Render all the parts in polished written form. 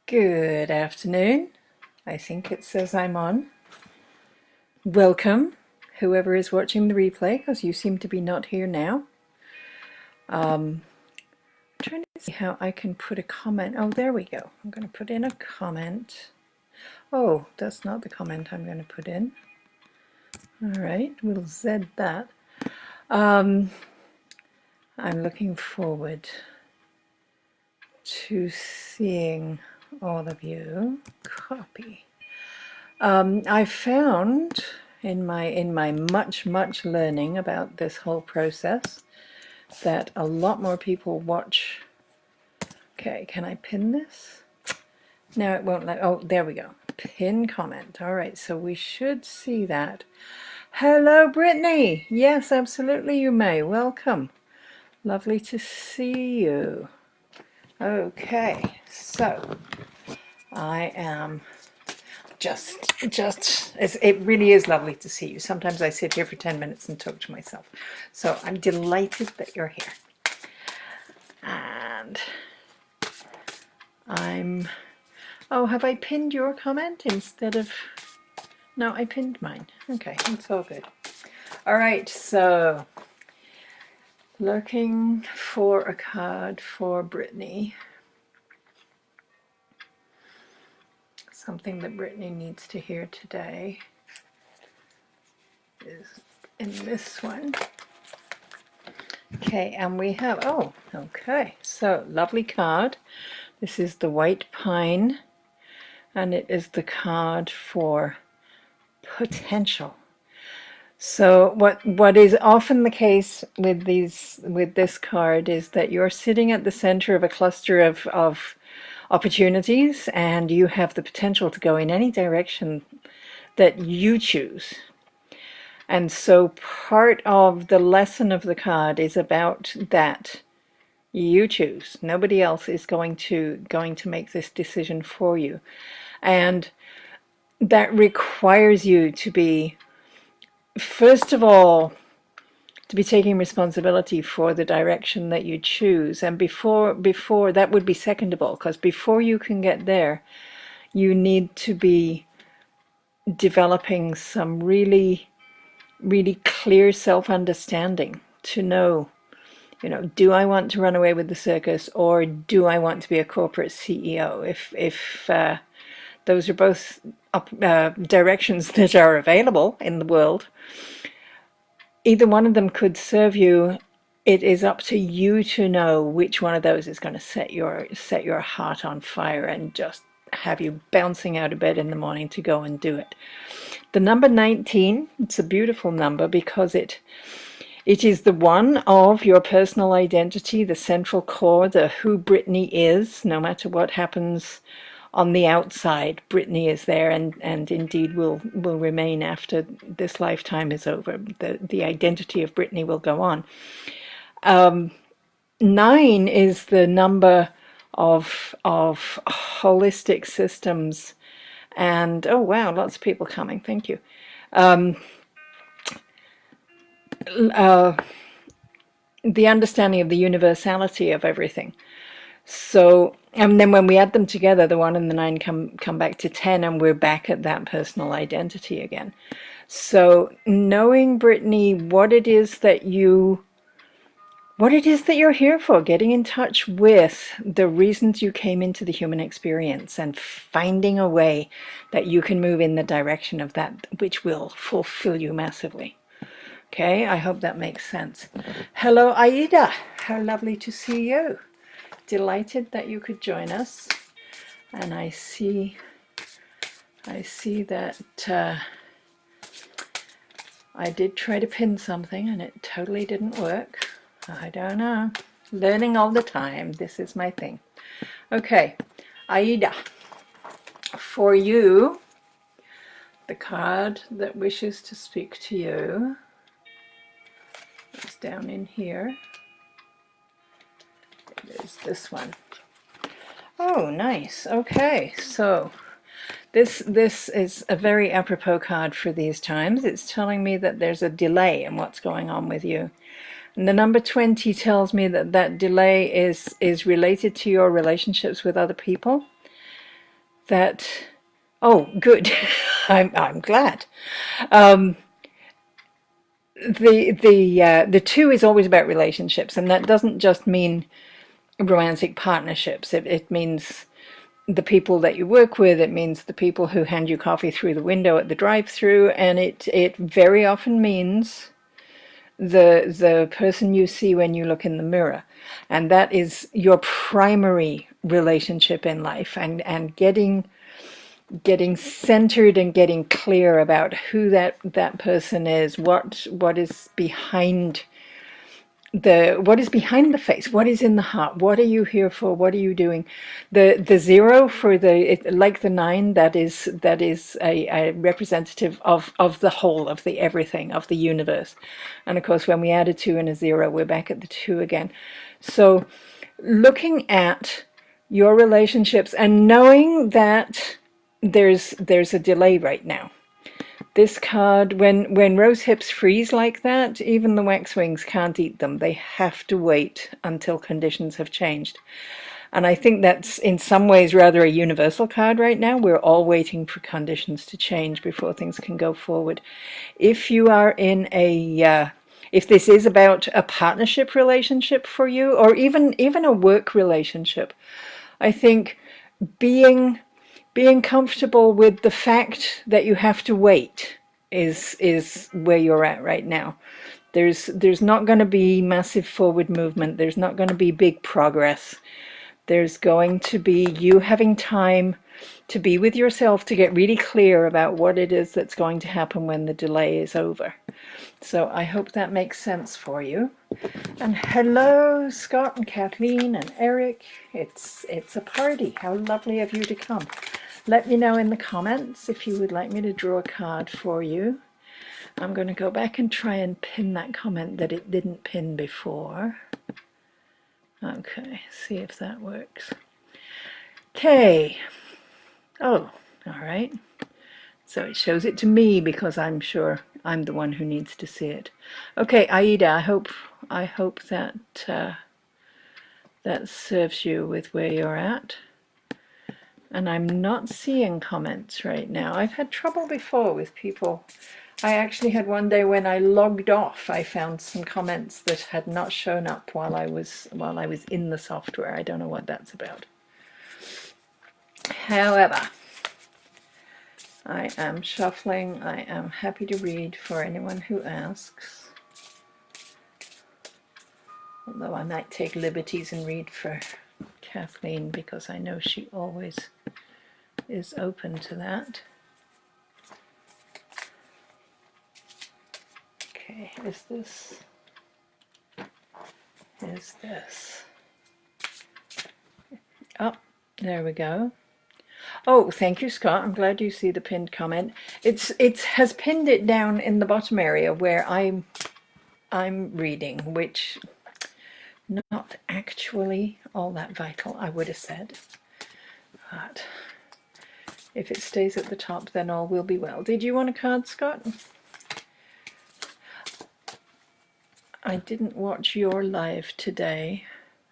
Good afternoon. I think it says I'm on. Welcome, whoever is watching the replay, because you seem to be not here now. I'm trying to see how I can put a comment. Oh, there we go. I'm going to put in a comment. Oh, that's not the comment I'm going to put in. All right, we'll Z that. I'm looking forward to seeing all of you. Copy. I found in my much learning about this whole process that a lot more people watch. Okay, can I pin this? No, it won't let. Oh, there we go. Pin comment. All right, so we should see that. Hello, Brittany. Yes, absolutely, you may. Welcome. Lovely to see you. Okay, so I am it really is lovely to see you. Sometimes I sit here for 10 minutes and talk to myself. So I'm delighted that you're here. And have I pinned your comment instead of, no, I pinned mine. Okay, it's all good. All right, so looking for a card for Brittany. Something that Brittany needs to hear today is in this one. Okay, and we have, oh, okay, so lovely card. This is the white pine, and it is the card for potential. So what is often the case with this card is that you're sitting at the center of a cluster of opportunities, and you have the potential to go in any direction that you choose. And so part of the lesson of the card is about that. You choose. Nobody else is going to make this decision for you. And that requires you to be, first of all, to be taking responsibility for the direction that you choose. And before that would be secondable, because before you can get there, you need to be developing some really clear self-understanding to know, do I want to run away with the circus, or do I want to be a corporate CEO? If those are both directions that are available in the world, either one of them could serve you. It is up to you to know which one of those is going to set your heart on fire and just have you bouncing out of bed in the morning to go and do it. The number 19, it's a beautiful number because it is the one of your personal identity, the central core, the who Brittany is. No matter what happens on the outside, Brittany is there, and indeed will remain after this lifetime is over. The identity of Brittany will go on. 9 is the number of holistic systems, and oh wow, lots of people coming. Thank you. The understanding of the universality of everything. So, and then when we add them together, the 1 and the 9 come back to 10, and we're back at that personal identity again. So knowing, Brittany, what it is that you're here for, getting in touch with the reasons you came into the human experience, and finding a way that you can move in the direction of that which will fulfill you massively. Okay, I hope that makes sense. Hello, Aida. How lovely to see you. Delighted that you could join us. And I see that I did try to pin something and it totally didn't work. I don't know. Learning all the time. This is my thing. Okay, Aida. For you, the card that wishes to speak to you is down in here. It is this one. Oh, nice. Okay, so this is a very apropos card for these times. It's telling me that there's a delay in what's going on with you. And the number 20 tells me that delay is related to your relationships with other people. that, oh, good. I'm glad. Um, the two is always about relationships, and that doesn't just mean romantic partnerships. It means the people that you work with. It means the people who hand you coffee through the window at the drive-through, and it very often means the person you see when you look in the mirror, and that is your primary relationship in life, and getting centered and getting clear about who that person is, what is behind the face, what is in the heart, what are you here for, what are you doing. The zero for like the nine, that is a representative of the whole, of the everything, of the universe. And of course, when we add a two and a zero, we're back at the two again. So looking at your relationships and knowing that there's a delay right now. This card, when rose hips freeze like that, even the waxwings can't eat them. They have to wait until conditions have changed. And I think that's in some ways rather a universal card right now. We're all waiting for conditions to change before things can go forward. If you are in if this is about a partnership relationship for you, or even a work relationship, I think being comfortable with the fact that you have to wait is where you're at right now. There's not going to be massive forward movement. There's not going to be big progress. There's going to be you having time to be with yourself, to get really clear about what it is that's going to happen when the delay is over. So I hope that makes sense for you. And hello, Scott and Kathleen and Eric. It's a party. How lovely of you to come. Let me know in the comments if you would like me to draw a card for you. I'm going to go back and try and pin that comment that it didn't pin before. Okay, see if that works. Okay. Oh, all right. So it shows it to me because I'm sure I'm the one who needs to see it. Okay, Aida, I hope that that serves you with where you're at. And I'm not seeing comments right now. I've had trouble before with people. I actually had one day when I logged off, I found some comments that had not shown up while I was in the software. I don't know what that's about. However, I am shuffling. I am happy to read for anyone who asks. Although I might take liberties and read for Kathleen because I know she always is open to that. Okay, is this? Oh, there we go. Oh, thank you, Scott. I'm glad you see the pinned comment. It has pinned it down in the bottom area where I'm reading, which not actually all that vital, I would have said. But if it stays at the top, then all will be well. Did you want a card, Scott? I didn't watch your live today.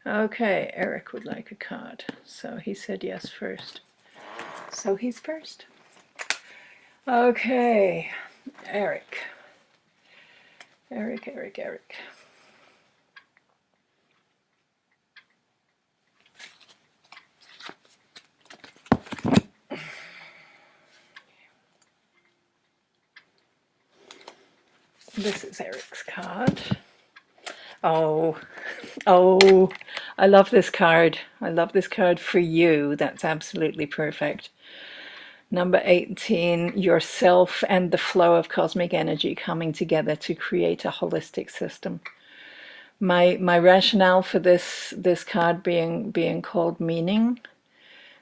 Okay, Eric would like a card. So he said yes first. So he's first. Okay, Eric. Eric. This is Eric's card. Oh, I love this card. I love this card for you. That's absolutely perfect. Number 18, yourself and the flow of cosmic energy coming together to create a holistic system. My rationale for this card being called meaning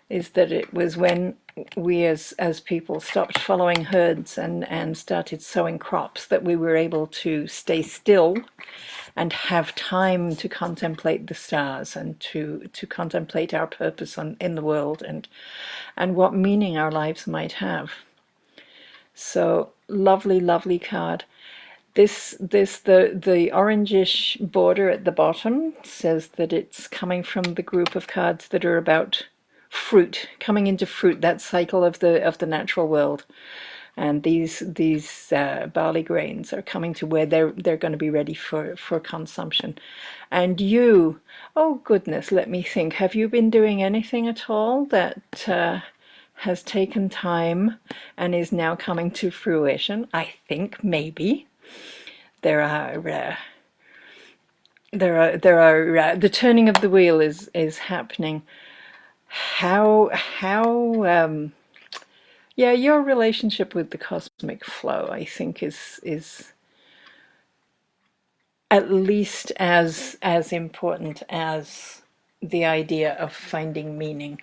is that it was when we as people stopped following herds and started sowing crops that we were able to stay still and have time to contemplate the stars and to contemplate our purpose in the world and what meaning our lives might have. So lovely card. The orangish border at the bottom says that it's coming from the group of cards that are about fruit, coming into fruit, that cycle of the natural world. And these barley grains are coming to where they're going to be ready for consumption. And you, oh goodness, let me think. Have you been doing anything at all that has taken time and is now coming to fruition? I think maybe there are the turning of the wheel is happening. How yeah, your relationship with the cosmic flow, I think, is at least as important as the idea of finding meaning.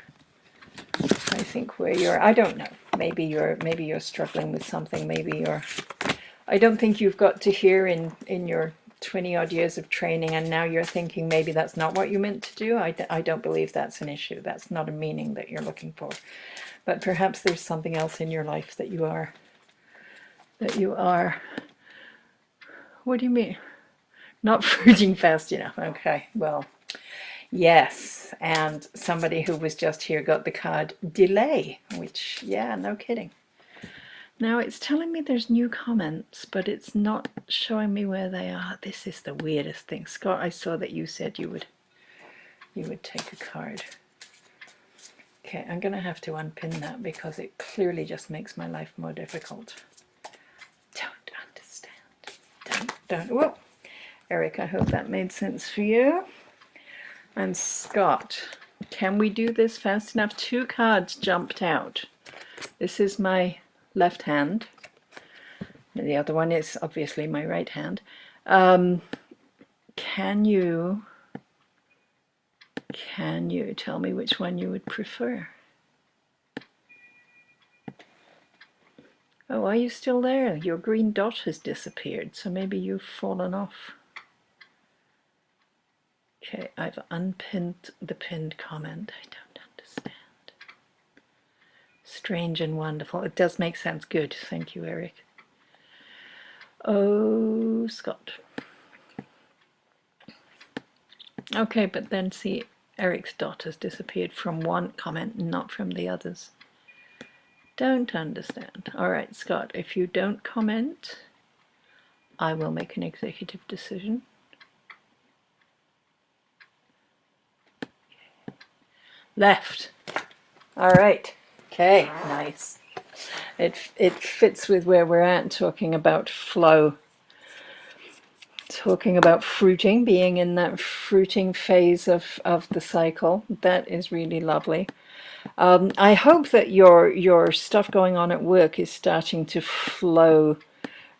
I think where you're, I don't know. Maybe you're struggling with something. Maybe you're. I don't think you've got to here in your 20 odd years of training, and now you're thinking maybe that's not what you meant to do. I don't believe that's an issue. That's not a meaning that you're looking for. But perhaps there's something else in your life that you are. What do you mean? Not fruiting fast enough. Okay, well, yes. And somebody who was just here got the card delay, which, yeah, no kidding. Now it's telling me there's new comments, but it's not showing me where they are. This is the weirdest thing. Scott, I saw that you said you would take a card. Okay, I'm going to have to unpin that because it clearly just makes my life more difficult. Don't understand. Don't. Whoa. Eric, I hope that made sense for you. And Scott, can we do this fast enough? 2 cards jumped out. This is my left hand. And the other one is obviously my right hand. Can you tell me which one you would prefer? Oh, are you still there? Your green dot has disappeared, so maybe you've fallen off. Okay, I've unpinned the pinned comment. I don't understand. Strange and wonderful. It does make sense. Good. Thank you, Eric. Oh, Scott. Okay, but then see, Eric's dot has disappeared from one comment, not from the others. Don't understand. All right, Scott, if you don't comment, I will make an executive decision. Left. All right. Okay, nice. It fits with where we're at, talking about flow, talking about fruiting, being in that fruiting phase of the cycle. That is really lovely. I hope that your stuff going on at work is starting to flow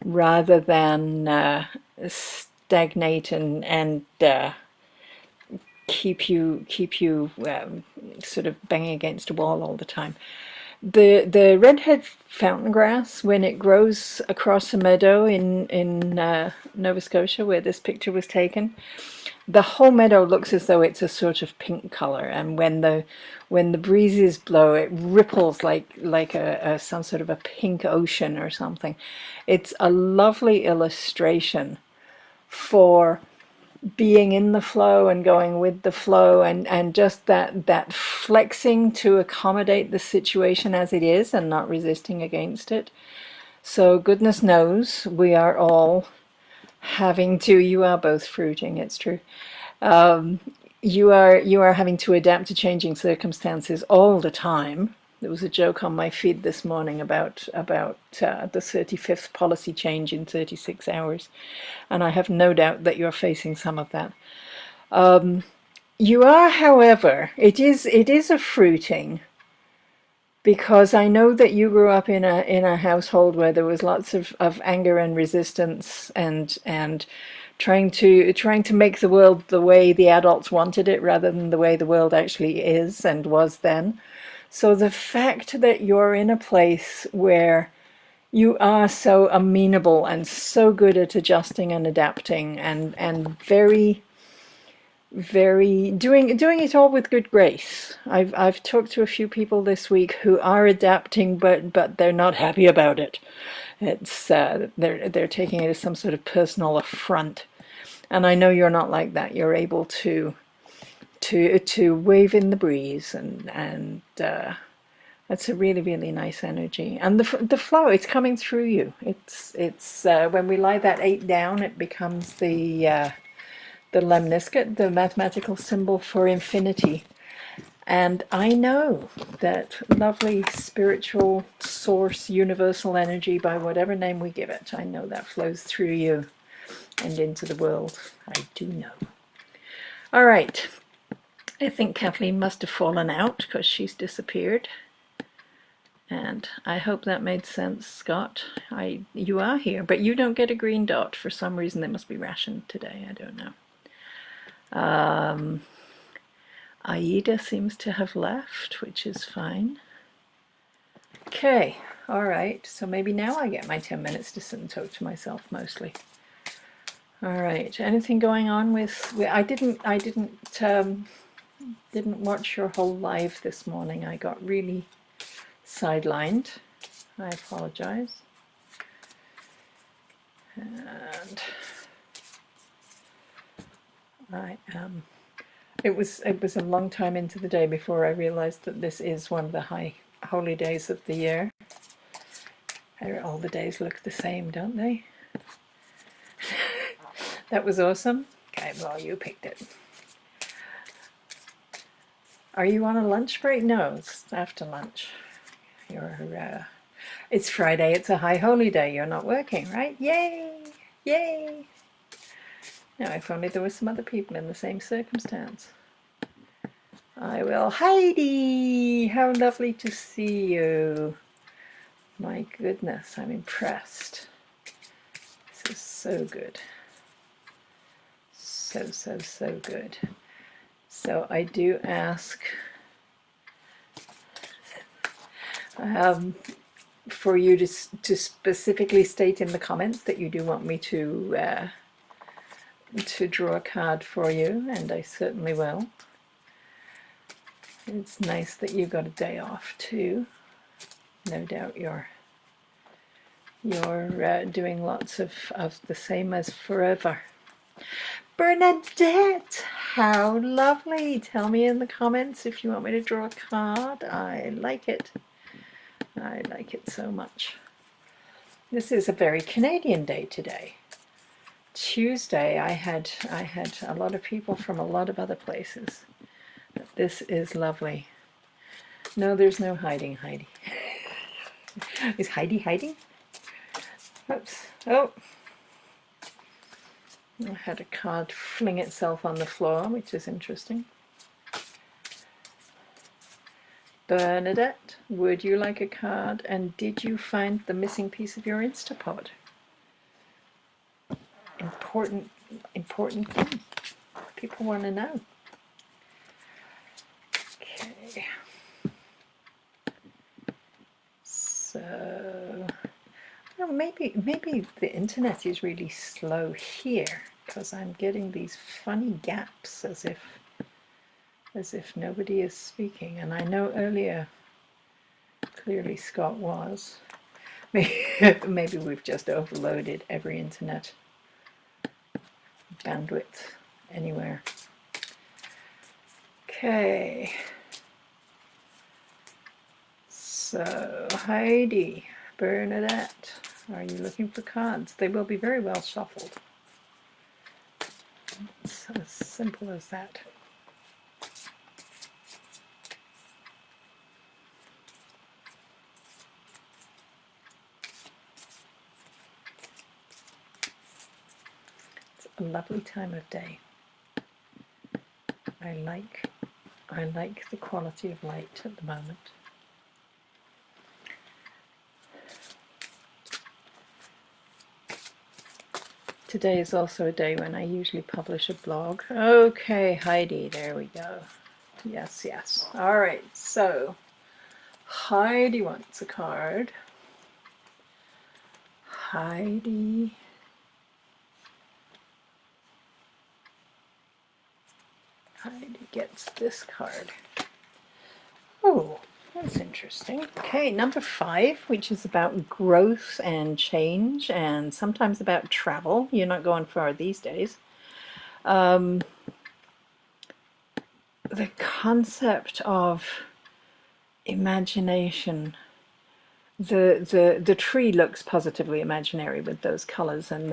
rather than stagnate and keep you sort of banging against a wall all the time. The redhead fountain grass, when it grows across a meadow in Nova Scotia, where this picture was taken, the whole meadow looks as though it's a sort of pink color, and when the breezes blow, it ripples like some sort of a pink ocean or something. It's a lovely illustration for being in the flow and going with the flow, and just that flexing to accommodate the situation as it is and not resisting against it. So goodness knows we are all having to, you are both fruiting, it's true. You are having to adapt to changing circumstances all the time. There was a joke on my feed this morning about the 35th policy change in 36 hours, and I have no doubt that you're facing some of that. You are, however, it is a fruiting, because I know that you grew up in a household where there was lots of anger and resistance and trying to make the world the way the adults wanted it rather than the way the world actually is and was then. So the fact that you're in a place where you are so amenable and so good at adjusting and adapting and very doing it all with good grace. I've talked to a few people this week who are adapting, but they're not happy about it. It's they're taking it as some sort of personal affront, and I know you're not like that. You're able to to wave in the breeze, and that's a really, really nice energy. And the flow, it's coming through you. It's when we lie that 8 down, it becomes the lemniscate, the mathematical symbol for infinity. And I know that lovely spiritual source, universal energy, by whatever name we give it, I know that flows through you and into the world. I do know. All right. I think Kathleen must have fallen out because she's disappeared. And I hope that made sense, Scott. You are here, but you don't get a green dot. For some reason, they must be rationed today. I don't know. Aida seems to have left, which is fine. Okay, all right. So maybe now I get my 10 minutes to sit and talk to myself mostly. All right. Anything going on with? I didn't watch your whole live this morning. I got really sidelined. I apologize. And I am. It was a long time into the day before I realized that this is one of the high holy days of the year. All the days look the same, don't they? That was awesome. Okay, well, you picked it. Are you on a lunch break? No, it's after lunch. It's Friday. It's a high holy day. You're not working, right? Yay! Yay! Now, if only there were some other people in the same circumstance. I will. Heidi! How lovely to see you. My goodness, I'm impressed. This is so good. So good. So I do ask for you to specifically state in the comments that you do want me to draw a card for you, and I certainly will. It's nice that you got a day off too. No doubt you're doing lots of the same as forever. Bernadette, how lovely. Tell me in the comments if you want me to draw a card. I like it. I like it so much. This is a very Canadian day today. Tuesday, I had a lot of people from a lot of other places. But this is lovely. No, there's no hiding, Heidi. Is Heidi hiding? Oops. Oh. I had a card fling itself on the floor, which is interesting. Bernadette, would you like a card? And did you find the missing piece of your Instapod? Important thing. People want to know. Okay. So, well, maybe the internet is really slow here because I'm getting these funny gaps as if nobody is speaking. And I know earlier, clearly Scott was. Maybe we've just overloaded every internet bandwidth anywhere. Okay. So, Heidi, Bernadette, are you looking for cards? They will be very well shuffled. It's as simple as that. It's a lovely time of day. I like the quality of light at the moment. Today is also a day when I usually publish a blog. Okay, Heidi, there we go. Yes, yes. All right, so Heidi wants a card. Heidi gets this card. Oh, that's interesting. Okay, number 5, which is about growth and change and sometimes about travel. You're not going far these days. the concept of imagination. The tree looks positively imaginary with those colors and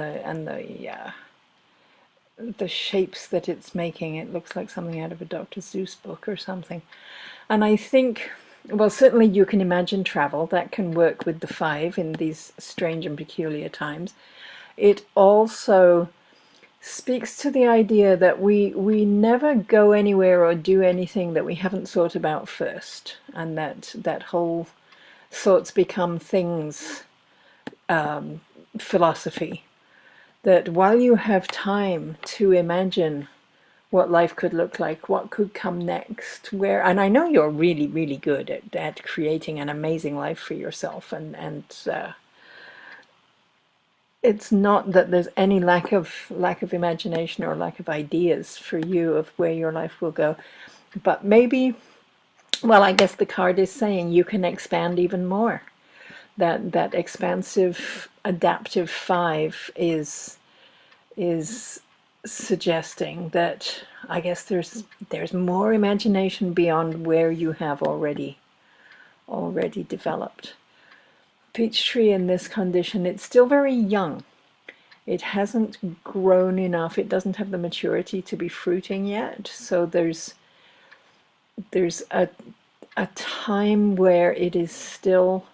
the shapes that it's making. It looks like something out of a Dr. Seuss book or something. And I think, well, certainly you can imagine travel. That can work with the 5 in these strange and peculiar times. It also speaks to the idea that we never go anywhere or do anything that we haven't thought about first, and that whole thoughts become things philosophy. That while you have time to imagine what life could look like, what could come next, where, and I know you're really, really good at creating an amazing life for yourself, and it's not that there's any lack of imagination or lack of ideas for you of where your life will go, but maybe, well, I guess the card is saying you can expand even more. That expansive, adaptive 5 is suggesting that I guess there's more imagination beyond where you have already developed. Peach tree in this condition, it's still very young. It hasn't grown enough. It doesn't have the maturity to be fruiting yet. So there's a time where it is still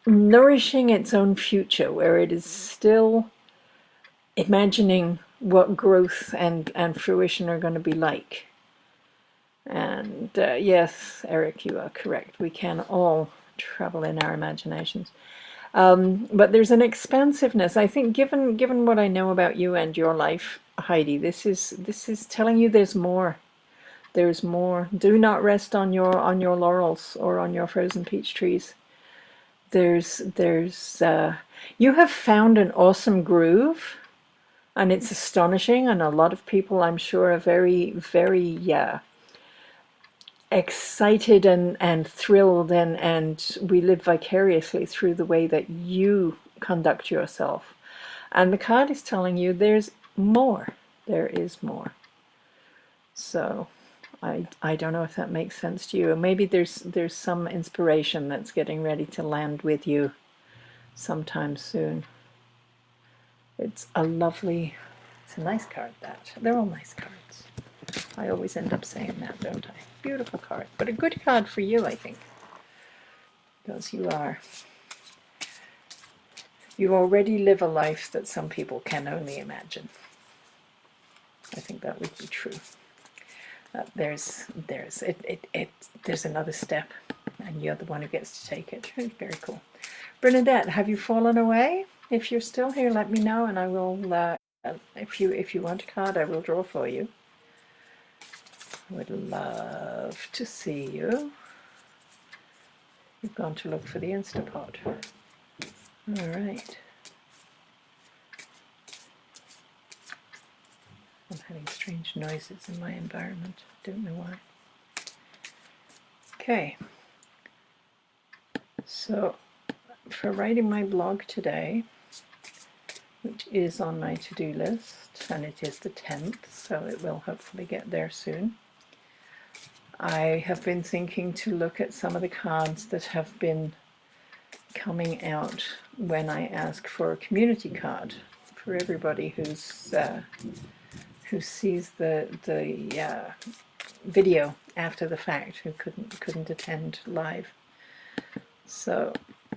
nourishing its own future, where it is still imagining what growth and fruition are going to be like. And yes, Eric, you are correct. We can all travel in our imaginations. But there's an expansiveness. I think, given what I know about you and your life, Heidi, this is telling you there's more. There's more. Do not rest on your laurels or on your frozen peach trees. There's you have found an awesome groove, and it's astonishing. And a lot of people, I'm sure, are very, very excited and thrilled, and we live vicariously through the way that you conduct yourself. And the card is telling you there's more. There is more. So I don't know if that makes sense to you. Maybe there's some inspiration that's getting ready to land with you sometime soon. It's a nice card, that. They're all nice cards. I always end up saying that, don't I? Beautiful card, but a good card for you, I think, because you already live a life that some people can only imagine. I think that would be true. There's another step, and you're the one who gets to take it. Very cool. Bernadette, have you fallen away? If you're still here, let me know, and I will. If you want a card, I will draw for you. I would love to see you. You've gone to look for the Instapot. All right. I'm having strange noises in my environment. Don't know why. Okay. So, for writing my blog today, which is on my to-do list, and it is the 10th, so it will hopefully get there soon, I have been thinking to look at some of the cards that have been coming out when I ask for a community card for everybody who sees the video after the fact, who couldn't attend live. So,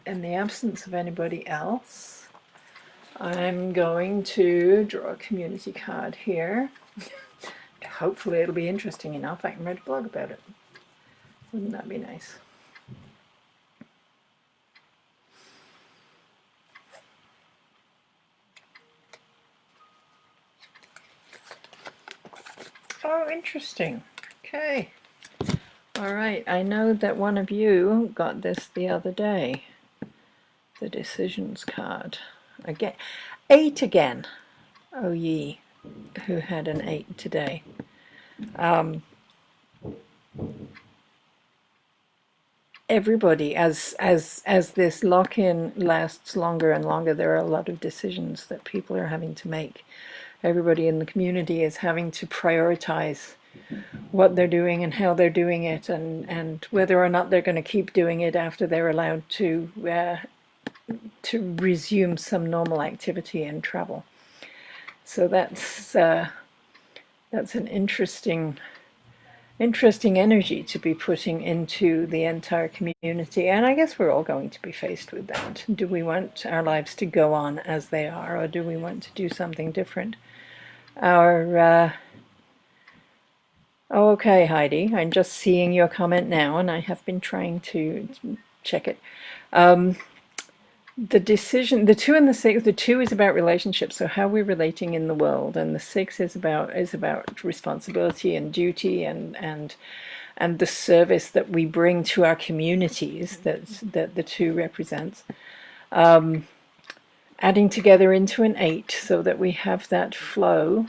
in the absence of anybody else, I'm going to draw a community card here. Hopefully it'll be interesting enough I can write a blog about it. Wouldn't that be nice? Oh, interesting. Okay. All right. I know that one of you got this the other day. The decisions card. Again. 8 again. Oh, ye who had an 8 today. Everybody, as this lock-in lasts longer and longer, there are a lot of decisions that people are having to make. everybody in the community is having to prioritize what they're doing and how they're doing it, and whether or not they're going to keep doing it after they're allowed to resume some normal activity and travel. So that's an interesting energy to be putting into the entire community. And I guess we're all going to be faced with that. Do we want our lives to go on as they are, or do we want to do something different? Okay, Heidi, I'm just seeing your comment now, and I have been trying to check it. The decision, the 2 and the 6, the 2 is about relationships, so how we're relating in the world, and the 6 is about responsibility and duty and the service that we bring to our communities that the 2 represents. Adding together into an 8 so that we have that flow.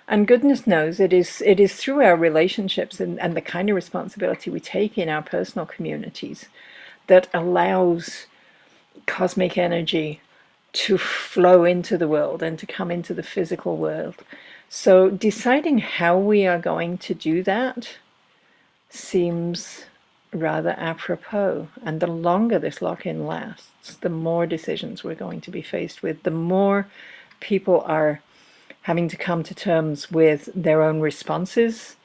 And goodness knows it is through our relationships and the kind of responsibility we take in our personal communities that allows cosmic energy to flow into the world and to come into the physical world. So deciding how we are going to do that seems rather apropos. And the longer this lock-in lasts, the more decisions we're going to be faced with, the more people are having to come to terms with their own responses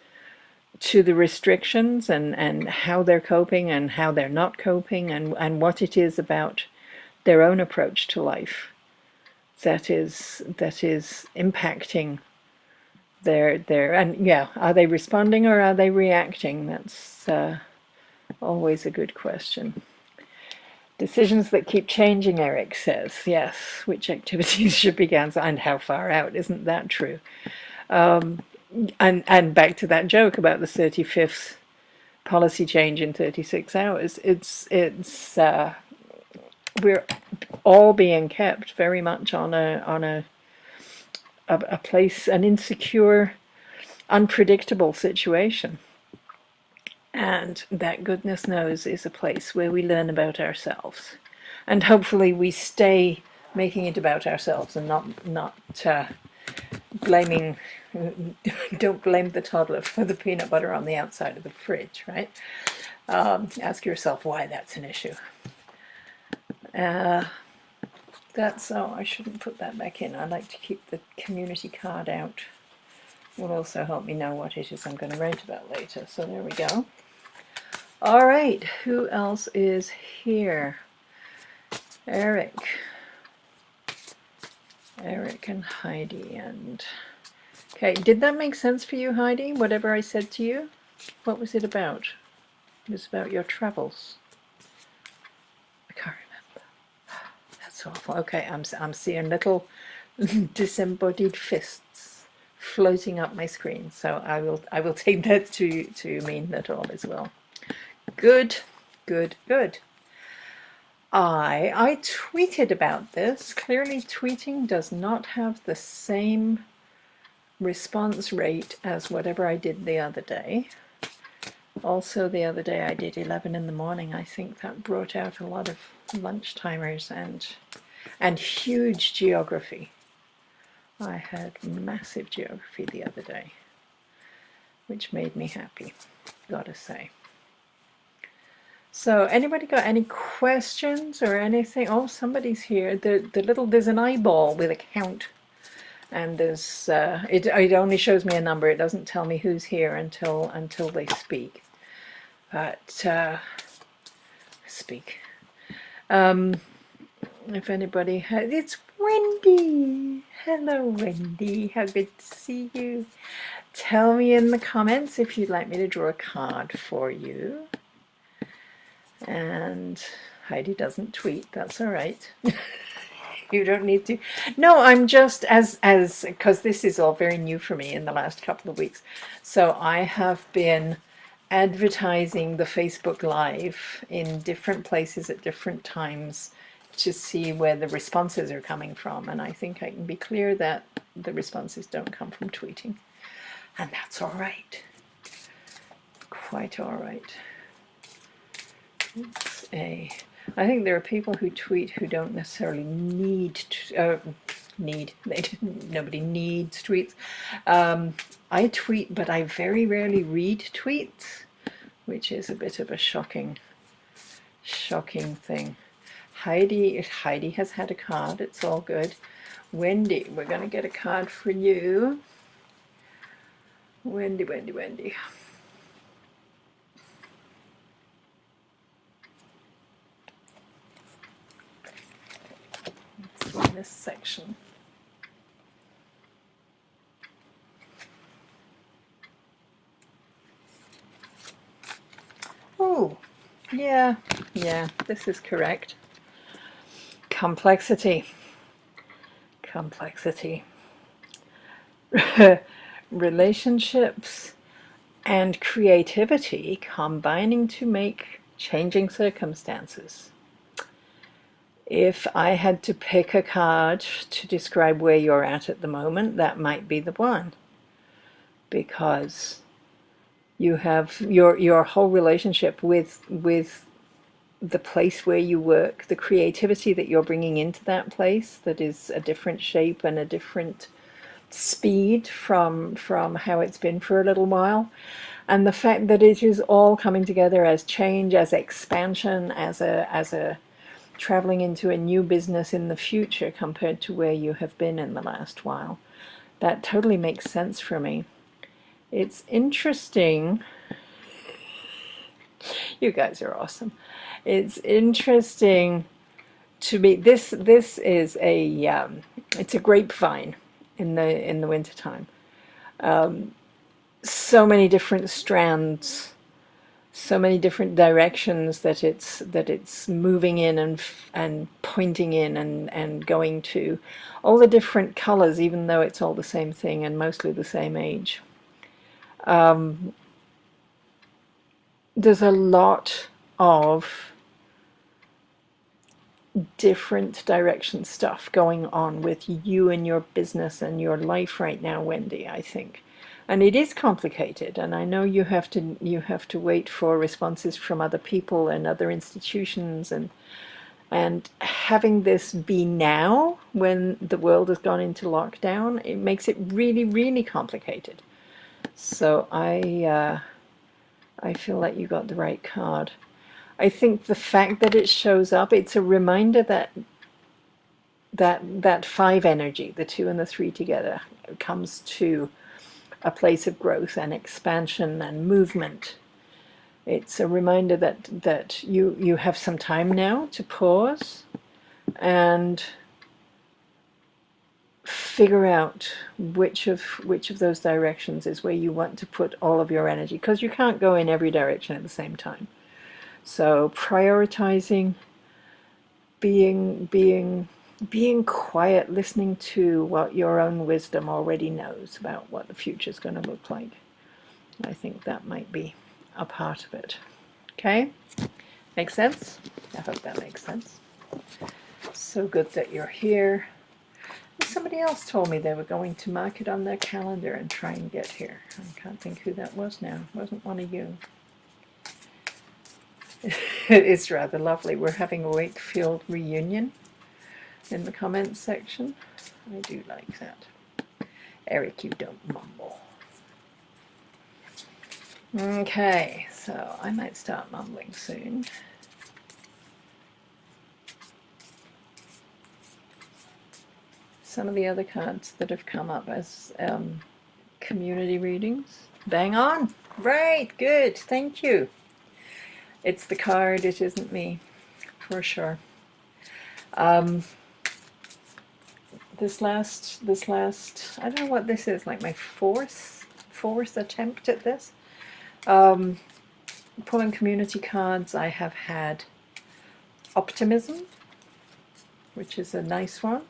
to the restrictions and how they're coping and how they're not coping, and what it is about their own approach to life that is impacting their and yeah, are they responding or are they reacting? That's always a good question. Decisions that keep changing, Eric says. Yes, which activities should be cancelled and how far out, isn't that true? And back to that joke about the 35th policy change in 36 hours. It's we're all being kept very much on a place, an insecure, unpredictable situation. And that, goodness knows, is a place where we learn about ourselves. And hopefully we stay making it about ourselves and not blaming, don't blame the toddler for the peanut butter on the outside of the fridge, right? Ask yourself why that's an issue. I shouldn't put that back in. I like to keep the community card out. It will also help me know what it is I'm going to write about later. So there we go. All right, who else is here? Eric and Heidi. And okay, did that make sense for you, Heidi? Whatever I said to you? What was it about? It was about your travels. I can't remember. That's awful. Okay, I'm seeing little disembodied fists floating up my screen, so I will take that to mean that all is well. Good. I tweeted about this. Clearly, tweeting does not have the same response rate as whatever I did the other day. Also, the other day I did 11 in the morning. I think that brought out a lot of lunchtimers and huge geography. I had massive geography the other day, which made me happy, gotta say. So, anybody got any questions or anything? Oh, somebody's here. There's an eyeball with a count, and there's it only shows me a number. It doesn't tell me who's here until they speak. But speak. If anybody has, it's Wendy. Hello, Wendy. How good to see you. Tell me in the comments if you'd like me to draw a card for you. And Heidi doesn't tweet. That's all right. You don't need to. No, I'm just because this is all very new for me in the last couple of weeks. So I have been advertising the Facebook Live in different places at different times to see where the responses are coming from. And I think I can be clear that the responses don't come from tweeting. And that's all right. Quite all right. I think there are people who tweet who don't necessarily need Nobody needs tweets. I tweet, but I very rarely read tweets, which is a bit of a shocking thing. Heidi has had a card. It's all good. Wendy, we're going to get a card for you. Wendy. It's in this section. Oh, yeah, this is correct. Complexity. Relationships and creativity combining to make changing circumstances. If I had to pick a card to describe where you're at the moment, that might be the one, because you have your whole relationship with the place where you work, the creativity that you're bringing into that place, that is a different shape and a different speed from how it's been for a little while, and the fact that it is all coming together as change, as expansion, as a traveling into a new business in the future compared to where you have been in the last while. That totally makes sense for me. It's interesting. You guys are awesome. It's interesting to me. This is it's a grapevine in the wintertime. So many different strands, so many different directions that it's moving in and pointing in and going to, all the different colors, even though it's all the same thing and mostly the same age. There's a lot of different direction stuff going on with you and your business and your life right now, Wendy, I think. And it is complicated, and I know you have to wait for responses from other people and other institutions, and having this be now when the world has gone into lockdown, it makes it really, really complicated. So I feel like you got the right card. I think the fact that it shows up, it's a reminder that 5 energy, the 2 and the 3 together, comes to a place of growth and expansion and movement. It's a reminder that you have some time now to pause and figure out which of those directions is where you want to put all of your energy, because you can't go in every direction at the same time. So prioritizing, being quiet, listening to what your own wisdom already knows about what the future is going to look like. I think that might be a part of it. Okay? Makes sense? I hope that makes sense. So good that you're here. Somebody else told me they were going to mark it on their calendar and try and get here. I can't think who that was now. It wasn't one of you. It's rather lovely. We're having a Wakefield reunion in the comments section. I do like that. Eric, you don't mumble. Okay, so I might start mumbling soon. Some of the other cards that have come up as community readings. Bang on! Right, good, thank you. It's the card, it isn't me, for sure. This last, I don't know what this is, like my fourth attempt at this. Pulling community cards, I have had Optimism, which is a nice one.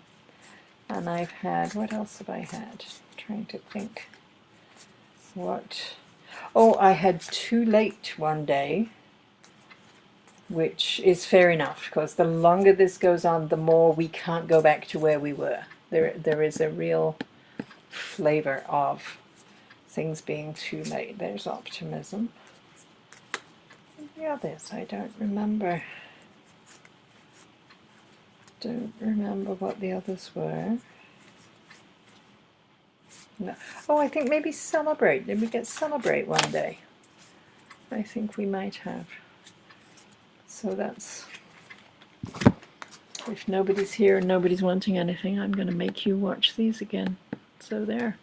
And I've had, what else have I had? I'm trying to think. What? Oh, I had Too Late one day, which is fair enough, because the longer this goes on, the more we can't go back to where we were. There is a real flavor of things being too late. There's Optimism. And the others, I don't remember. Don't remember what the others were. No. Oh, I think maybe celebrate. Did we get celebrate one day? I think we might have. So that's, if nobody's here and nobody's wanting anything, I'm going to make you watch these again. So there.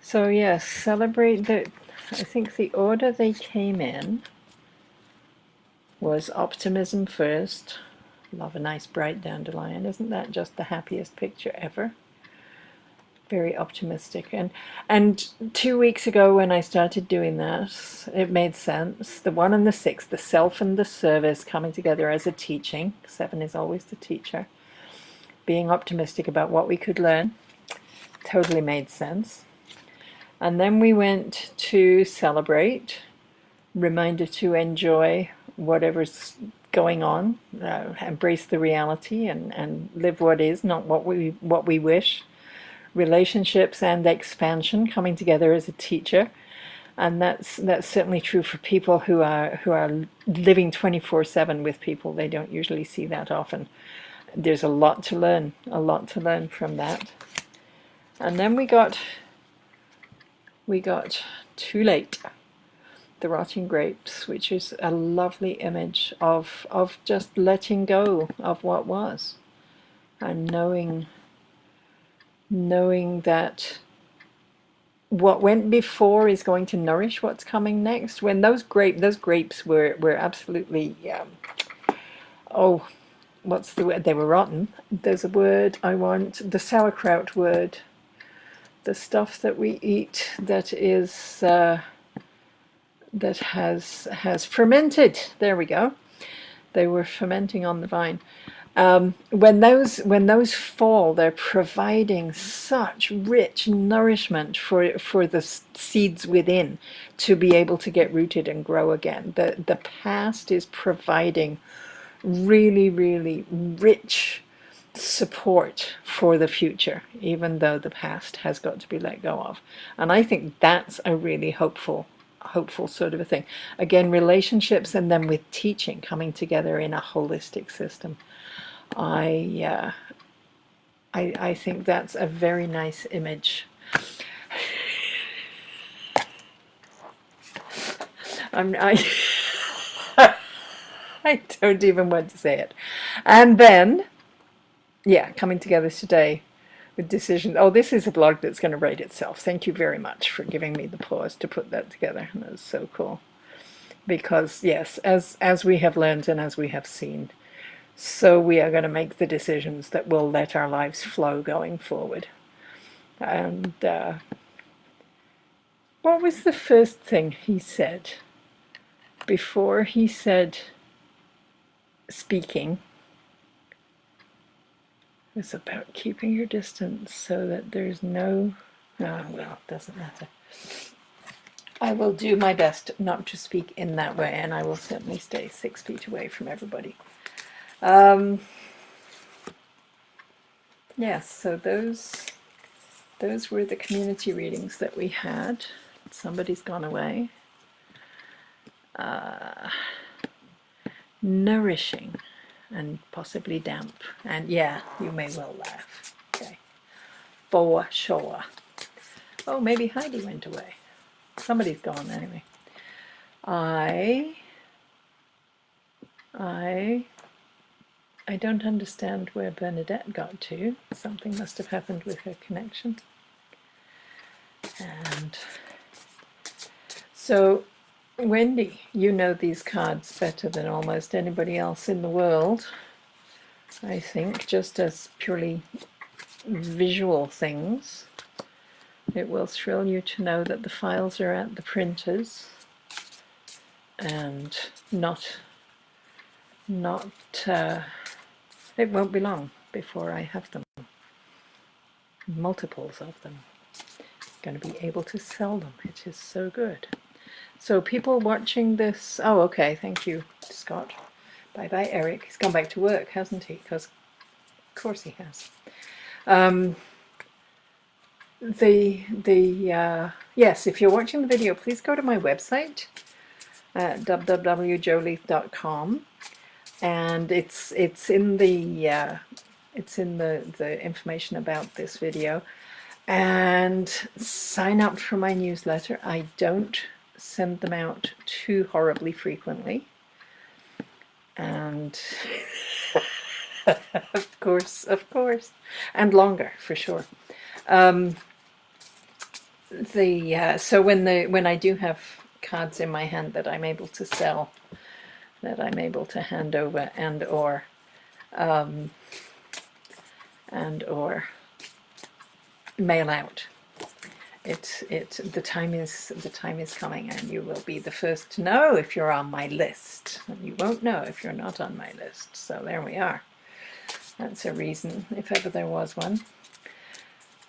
So yes, celebrate the, I think the order they came in was optimism first. Love a nice bright dandelion. Isn't that just the happiest picture ever? Very optimistic. And 2 weeks ago when I started doing that, it made sense. The 1 and the 6, the self and the service coming together as a teaching. 7 is always the teacher. Being optimistic about what we could learn. Totally made sense. And then we went to celebrate. Reminder to enjoy whatever's going on. Embrace the reality and live what is, not what we wish. Relationships and expansion coming together as a teacher, and that's certainly true for people who are living 24/7 with people. They don't usually see that often. There's a lot to learn from that. And then we got Too Late, the rotting grapes, which is a lovely image of just letting go of what was and knowing that what went before is going to nourish what's coming next. When those grapes were absolutely what's the word? They were rotten. There's a word I want, the sauerkraut word. The stuff that we eat that is that has fermented. There we go. They were fermenting on the vine. When those fall, they're providing such rich nourishment for the seeds within to be able to get rooted and grow again. The past is providing really, really rich support for the future, even though the past has got to be let go of. And I think that's a really hopeful sort of a thing. Again, relationships and then with teaching coming together in a holistic system. I think that's a very nice image. I don't even want to say it. And then, yeah, coming together today with decisions. Oh, this is a blog that's going to write itself. Thank you very much for giving me the pause to put that together. That was so cool. Because yes, as we have learned and as we have seen, so we are going to make the decisions that will let our lives flow going forward. And what was the first thing he said before he said speaking? It was about keeping your distance so that there's no... Oh, well, it doesn't matter. I will do my best not to speak in that way, and I will certainly stay 6 feet away from everybody. Yes, so those were the community readings that we had. Somebody's gone away. Nourishing and possibly damp. And yeah, you may well laugh. Okay. For sure. Oh, maybe Heidi went away. Somebody's gone anyway. I don't understand where Bernadette got to. Something must have happened with her connection. And so, Wendy, you know these cards better than almost anybody else in the world, I think, just as purely visual things. It will thrill you to know that the files are at the printers and it won't be long before I have them, multiples of them. I'm going to be able to sell them. It is so good. So people watching this, oh okay, thank you Scott. Bye bye Eric. He's gone back to work, hasn't he? Because of course he has. Yes, if you're watching the video, please go to my website at www.joleath.com, and it's in the information about this video. and sign up for my newsletter. I don't send them out too horribly frequently. And of course, and longer for sure. So when I do have cards in my hand that I'm able to sell, that I'm able to hand over and or mail out, the time is coming, and you will be the first to know if you're on my list, and you won't know if you're not on my list. So there we are. That's a reason, if ever there was one.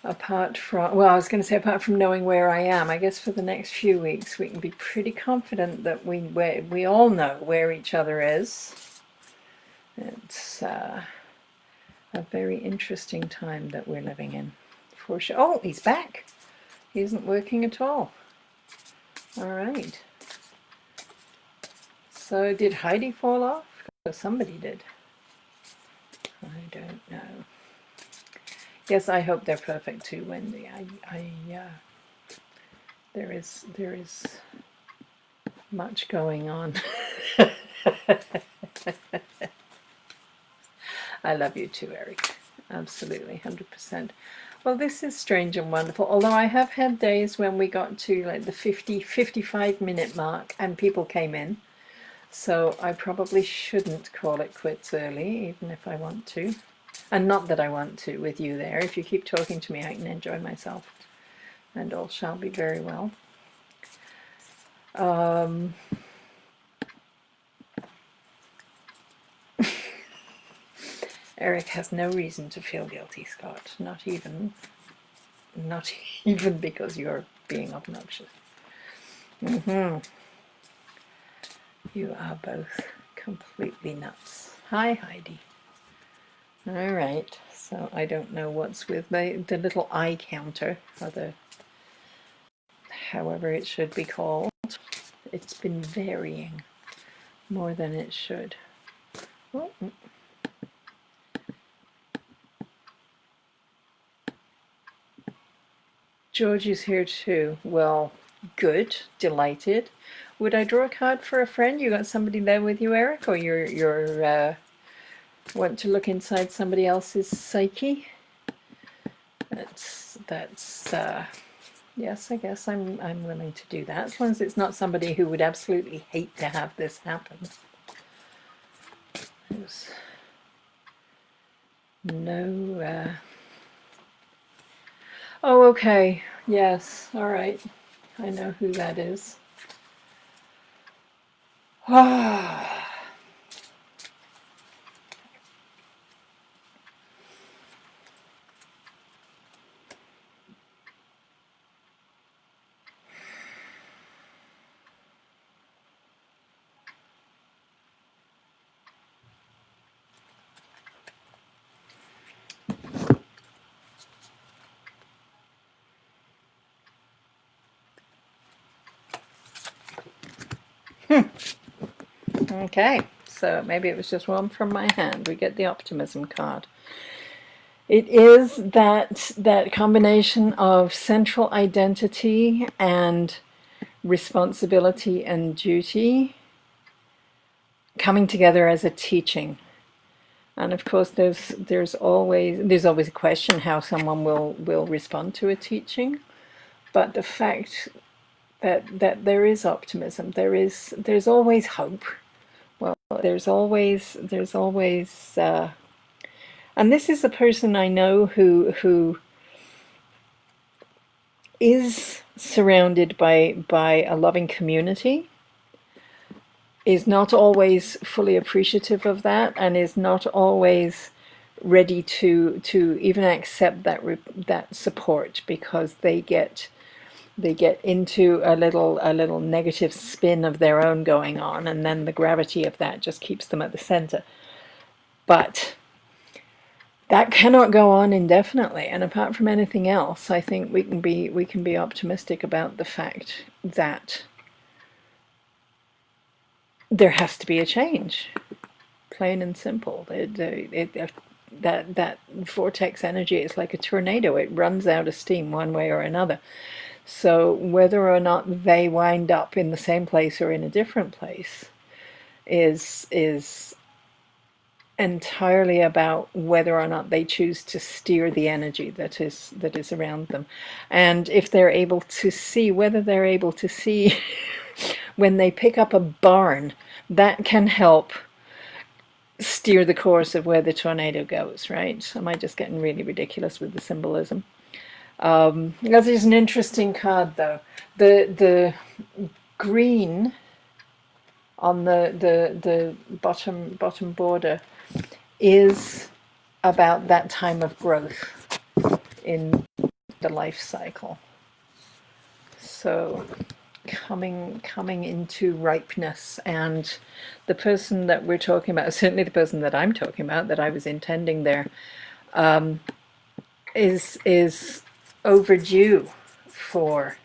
Apart from knowing where I am, I guess for the next few weeks we can be pretty confident that we all know where each other is. It's a very interesting time that we're living in, for sure. Oh, he's back. He isn't working at all. All right. So did Heidi fall off? Or somebody did. I don't know. Yes, I hope they're perfect too, Wendy. There is much going on. I love you too, Eric. Absolutely, 100%. Well, this is strange and wonderful. Although I have had days when we got to like the 55-minute mark and people came in. So I probably shouldn't call it quits early, even if I want to. And not that I want to with you there. If you keep talking to me, I can enjoy myself. And all shall be very well. Eric has no reason to feel guilty, Scott. Not even because you're being obnoxious. You are both completely nuts. Hi, Heidi. All right. So I don't know what's with the little eye counter, or however it should be called. It's been varying more than it should. Oh. George is here too. Well, good, delighted. Would I draw a card for a friend? You got somebody there with you, Eric, or you're want to look inside somebody else's psyche? That's yes, I guess I'm willing to do that, as long as it's not somebody who would absolutely hate to have this happen. There's no oh, okay. Yes, all right. I know who that is. Ah. Okay, so maybe it was just one from my hand. We get the optimism card. It is that combination of central identity and responsibility and duty coming together as a teaching. And of course, there's always a question how someone will respond to a teaching, but the fact that there is optimism, there's always hope. Well, there's always and this is a person I know who is surrounded by a loving community, is not always fully appreciative of that, and is not always ready to even accept that support, because they get into a little negative spin of their own going on, and then the gravity of that just keeps them at the center. But that cannot go on indefinitely, and apart from anything else, I think we can be optimistic about the fact that there has to be a change, plain and simple. that vortex energy is like a tornado. It runs out of steam one way or another. So whether or not they wind up in the same place or in a different place is entirely about whether or not they choose to steer the energy that is around them. And if they're able to see, whether they're able to see when they pick up a barn, that can help steer the course of where the tornado goes, right? Am I just getting really ridiculous with the symbolism? That is an interesting card, though. The green on the bottom border is about that time of growth in the life cycle. So coming into ripeness, and the person that we're talking about, certainly the person that I'm talking about, that I was intending there, is overdue for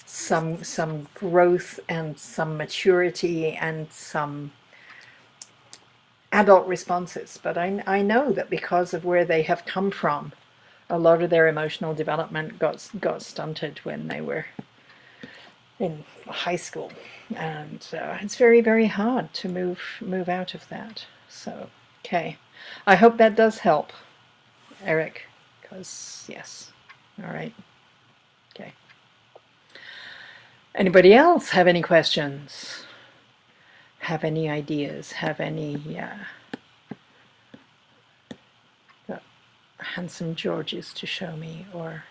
some growth and some maturity and some adult responses. But I know that because of where they have come from, a lot of their emotional development got stunted when they were in high school, and it's very, very hard to move out of that. So, okay, I hope that does help, Eric, because yes. All right. Okay. Anybody else have any questions? Have any ideas? Have any handsome Georges to show me, or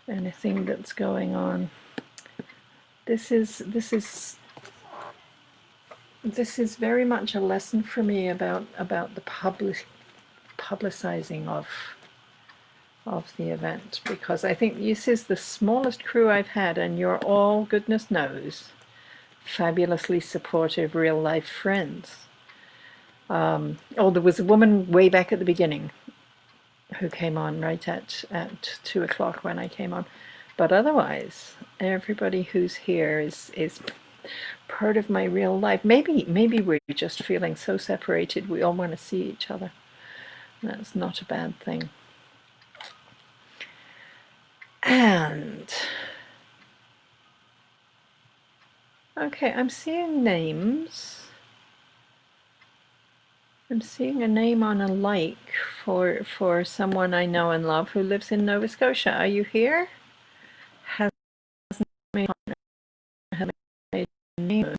anything that's going on? This is very much a lesson for me about the publicizing of the event, because I think this is the smallest crew I've had, and you're all, goodness knows, fabulously supportive real life friends. There was a woman way back at the beginning who came on right at 2 o'clock when I came on, but otherwise everybody who's here is part of my real life. Maybe we're just feeling so separated we all want to see each other. That's not a bad thing. And okay, I'm seeing names. I'm seeing a name on a like for someone I know and love who lives in Nova Scotia. Are you here? Has made a name,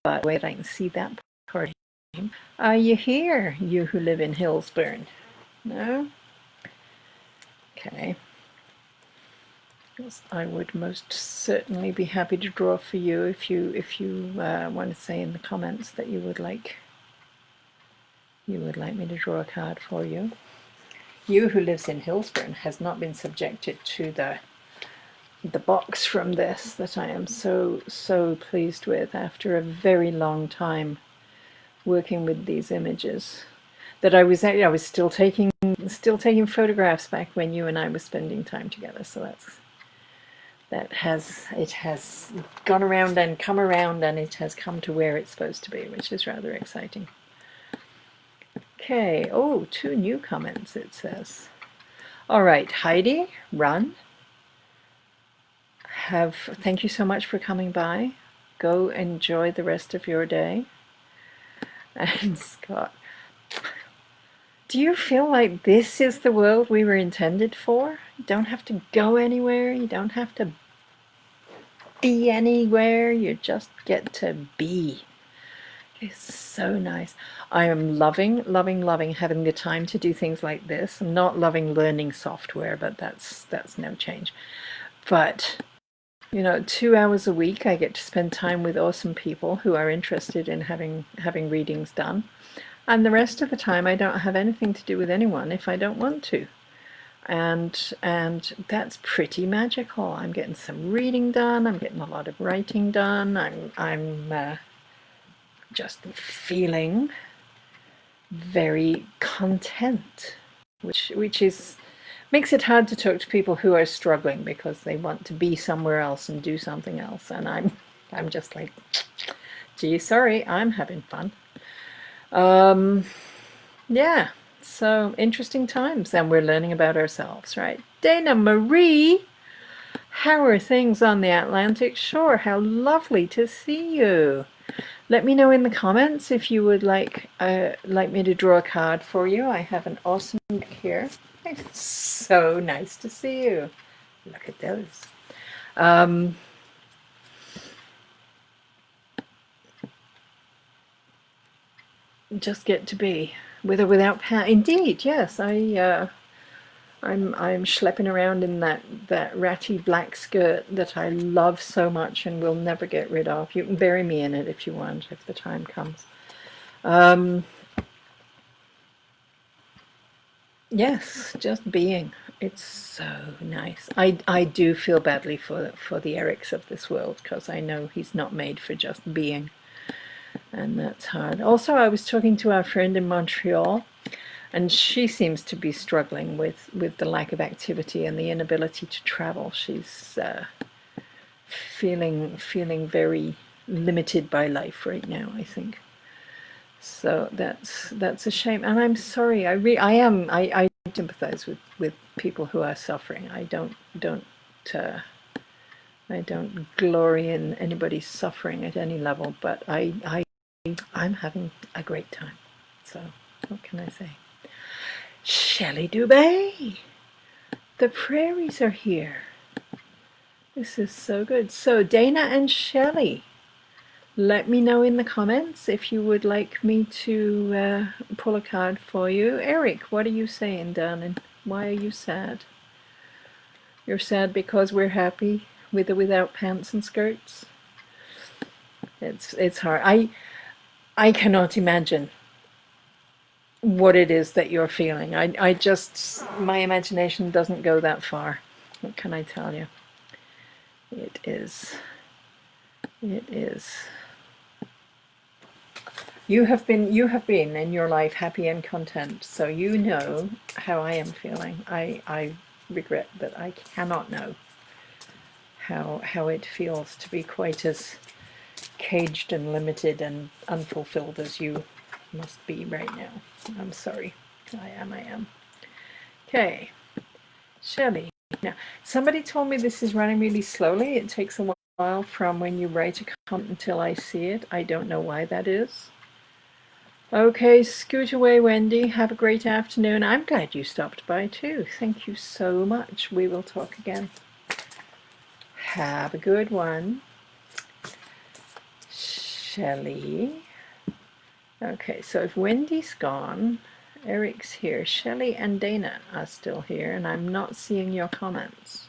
but wait, I can see that part of the name. Are you here, you who live in Hillsburn? No? Okay. I would most certainly be happy to draw for you if you want to say in the comments that you would like me to draw a card for you. You who lives in Hillsburn has not been subjected to the box from this that I am so pleased with after a very long time working with these images. That I was still taking photographs back when you and I were spending time together. So it has gone around and come around, and it has come to where it's supposed to be, which is rather exciting. Okay, 2 new comments, it says. All right, Heidi, run. Thank you so much for coming by. Go enjoy the rest of your day. And Scott, do you feel like this is the world we were intended for? You don't have to go anywhere. You don't have to be anywhere. You just get to be. It's so nice. I am loving having the time to do things like this. I'm not loving learning software, but that's no change. But 2 hours a week I get to spend time with awesome people who are interested in having readings done. And the rest of the time I don't have anything to do with anyone if I don't want to. And that's pretty magical. I'm getting some reading done. I'm getting a lot of writing done. I'm just feeling very content, which makes it hard to talk to people who are struggling because they want to be somewhere else and do something else. And I'm just like, gee, sorry, I'm having fun. Yeah, so interesting times, and we're learning about ourselves, right? Dana Marie, how are things on the Atlantic shore? How lovely to see you. Let me know in the comments if you would like me to draw a card for you. I have an awesome deck here. It's so nice to see you. Look at those. Just get to be with or without pain. Indeed, yes. I'm schlepping around in that ratty black skirt that I love so much and will never get rid of. You can bury me in it if you want, if the time comes. Yes, just being. It's so nice. I do feel badly for the Erics of this world because I know he's not made for just being, and that's hard. Also, I was talking to our friend in Montreal, and she seems to be struggling with the lack of activity and the inability to travel. She's feeling very limited by life right now, I think. So that's a shame, and I'm sorry. I sympathize with people who are suffering. Uh, I don't glory in anybody's suffering at any level, but I'm having a great time. So what can I say? Shelley Dubé, the prairies are here. This is so good. So Dana and Shelley, let me know in the comments if you would like me to pull a card for you. Eric, what are you saying, darling? Why are you sad? You're sad because we're happy with or without pants and skirts? It's hard. I cannot imagine what it is that you're feeling. I just, my imagination doesn't go that far. What can I tell you? It is. You have been in your life happy and content, so you know how I am feeling. I regret that I cannot know how it feels to be quite as caged and limited and unfulfilled as you must be right now. I'm sorry. I am. Okay, Shelley. Now, somebody told me this is running really slowly. It takes a while from when you write a comment until I see it. I don't know why that is. Okay, scoot away, Wendy. Have a great afternoon. I'm glad you stopped by too. Thank you so much. We will talk again. Have a good one. Shelley. Okay, so if Wendy's gone, Eric's here. Shelley and Dana are still here, and I'm not seeing your comments.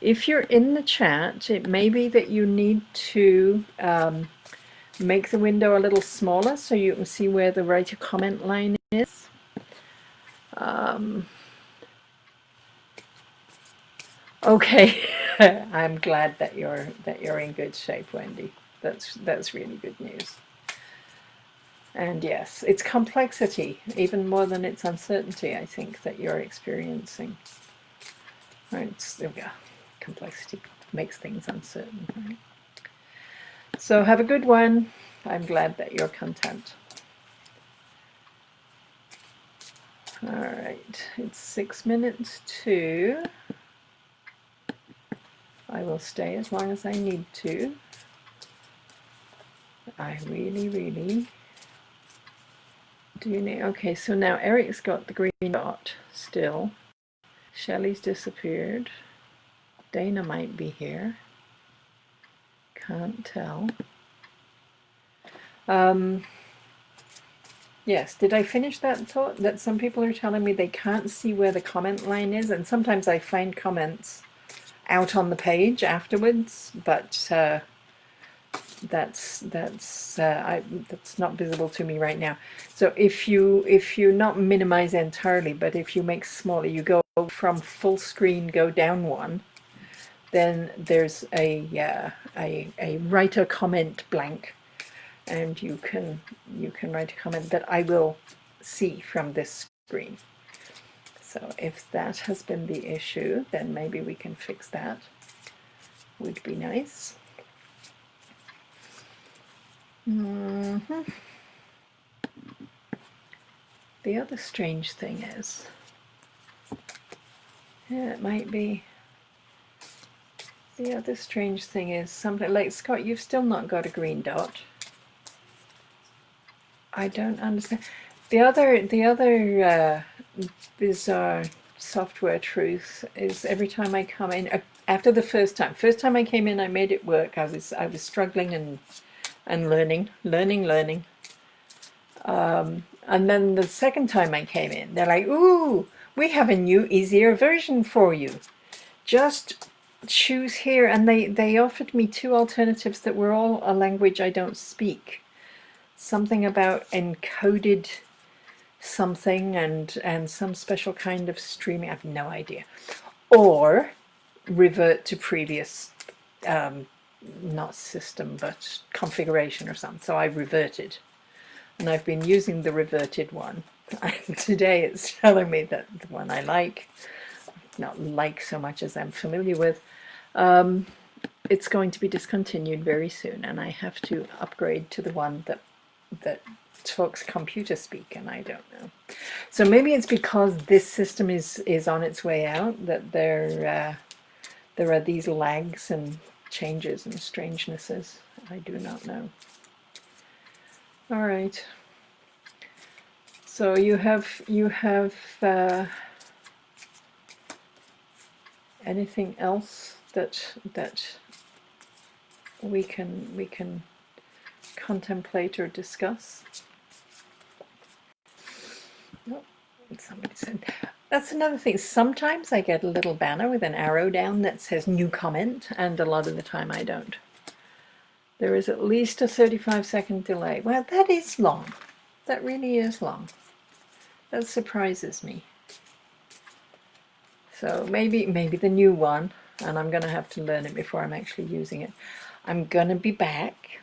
If you're in the chat, it may be that you need to make the window a little smaller so you can see where the write a comment line is. Okay, I'm glad that you're in good shape, Wendy. That's really good news. And yes, it's complexity, even more than it's uncertainty, I think, that you're experiencing. Right, there we go. Complexity makes things uncertain. Right? So have a good one. I'm glad that you're content. All right, it's 6 minutes to. I will stay as long as I need to. I really do need. Okay, so now Eric's got the green dot still. Shelley's disappeared. Dana might be here. Can't tell. Yes, did I finish that thought? That some people are telling me they can't see where the comment line is, and sometimes I find comments out on the page afterwards, but that's not visible to me right now. So if you not minimize entirely, but if you make smaller, you go from full screen, go down one, then there's a write a comment blank, and you can write a comment that I will see from this screen. So if that has been the issue, then maybe we can fix that. Would be nice. The other strange thing is, yeah, it might be. The other strange thing is something like, Scott, you've still not got a green dot. I don't understand. The other bizarre software truth is every time I come in, after the first time I came in, I made it work. I was struggling and learning. And then the second time I came in, they're like, "Ooh, we have a new, easier version for you. Just choose here." And they offered me two alternatives that were all a language I don't speak. Something about encoded something and some special kind of streaming. I have no idea. Or revert to previous, not system, but configuration or something. So I reverted. And I've been using the reverted one. And today it's telling me that the one I like, not like so much as I'm familiar with, it's going to be discontinued very soon, and I have to upgrade to the one that talks computer speak, and I don't know. So maybe it's because this system is on its way out that there are these lags and changes and strangenesses. I do not know. All right. So you have anything else that we can contemplate or discuss? Oh, somebody said that's another thing. Sometimes I get a little banner with an arrow down that says new comment, and a lot of the time I don't. There is at least a 35-second delay. Well, that is long. That really is long. That surprises me. So maybe the new one, and I'm going to have to learn it before I'm actually using it. I'm going to be back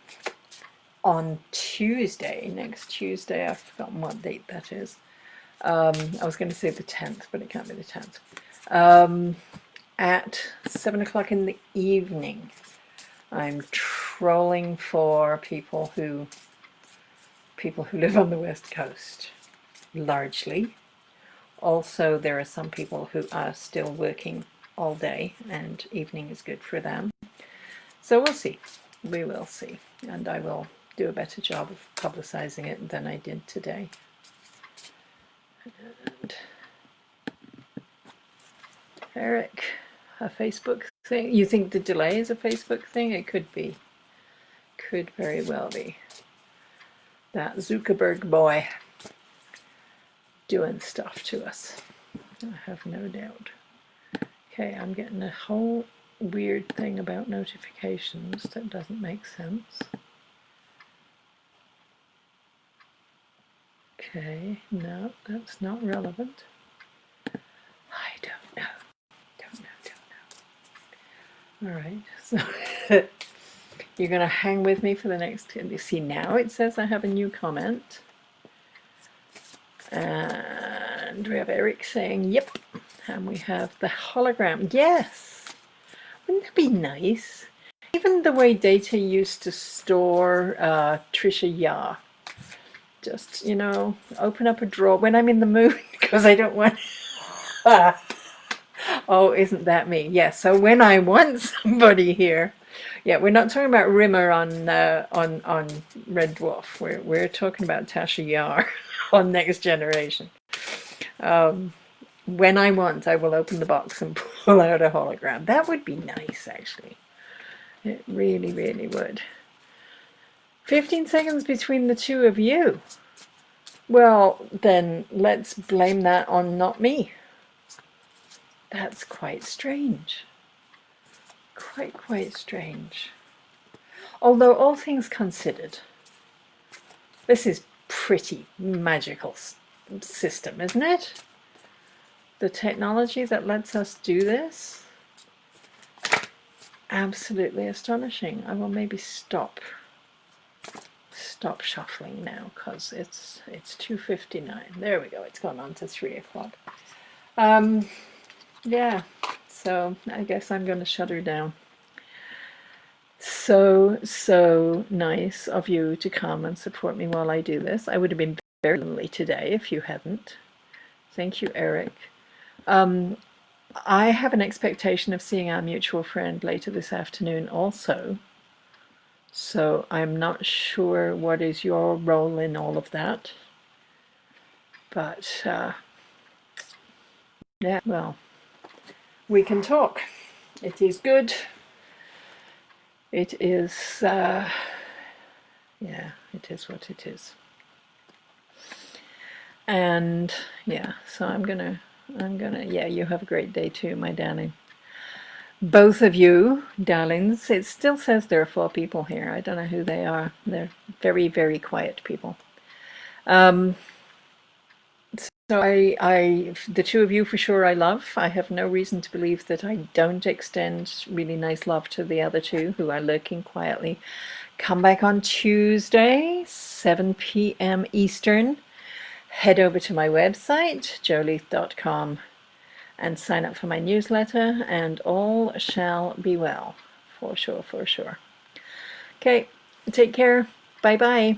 on Tuesday, next Tuesday. I've forgotten what date that is. I was going to say the 10th, but it can't be the 10th. At 7 o'clock in the evening, I'm trolling for people who live on the West Coast, largely. Also, there are some people who are still working all day, and evening is good for them. So we'll see. We will see. And I will do a better job of publicizing it than I did today. And Eric, a Facebook thing? You think the delay is a Facebook thing? It could be. Could very well be. That Zuckerberg boy doing stuff to us. I have no doubt. Okay, I'm getting a whole weird thing about notifications that doesn't make sense. Okay, no, that's not relevant. I don't know. All right, so you're going to hang with me for the next. You see, now it says I have a new comment. And we have Eric saying, yep. And we have the hologram. Yes. Wouldn't that be nice? Even the way Data used to store Trisha Yah. Just, you know, open up a drawer when I'm in the mood because I don't want... Oh, isn't that me? Yes, yeah, so when I want somebody here... Yeah, we're not talking about Rimmer on Red Dwarf. We're talking about Tasha Yar on Next Generation. When I want, I will open the box and pull out a hologram. That would be nice, actually. It really, really would. 15 seconds between the two of you. Well, then let's blame that on not me. That's quite strange. Quite strange. Although all things considered, this is pretty magical system, isn't it? The technology that lets us do this, absolutely astonishing. I will maybe stop shuffling now because it's 2:59. There we go. It's gone on to 3 o'clock. Yeah. So I guess I'm going to shut her down. So nice of you to come and support me while I do this. I would have been very lonely today if you hadn't. Thank you, Eric. I have an expectation of seeing our mutual friend later this afternoon also. So I'm not sure what is your role in all of that. But yeah, well, we can talk. It is good. It is, yeah, it is what it is. And yeah, so I'm gonna, yeah, you have a great day too, my darling. Both of you, darlings. It still says there are 4 people here. I don't know who they are. They're very, very quiet people. So the 2 of you for sure I love. I have no reason to believe that I don't extend really nice love to the other 2 who are lurking quietly. Come back on Tuesday, 7 p.m. Eastern. Head over to my website, joleath.com, and sign up for my newsletter, and all shall be well. For sure, for sure. Okay, take care. Bye-bye.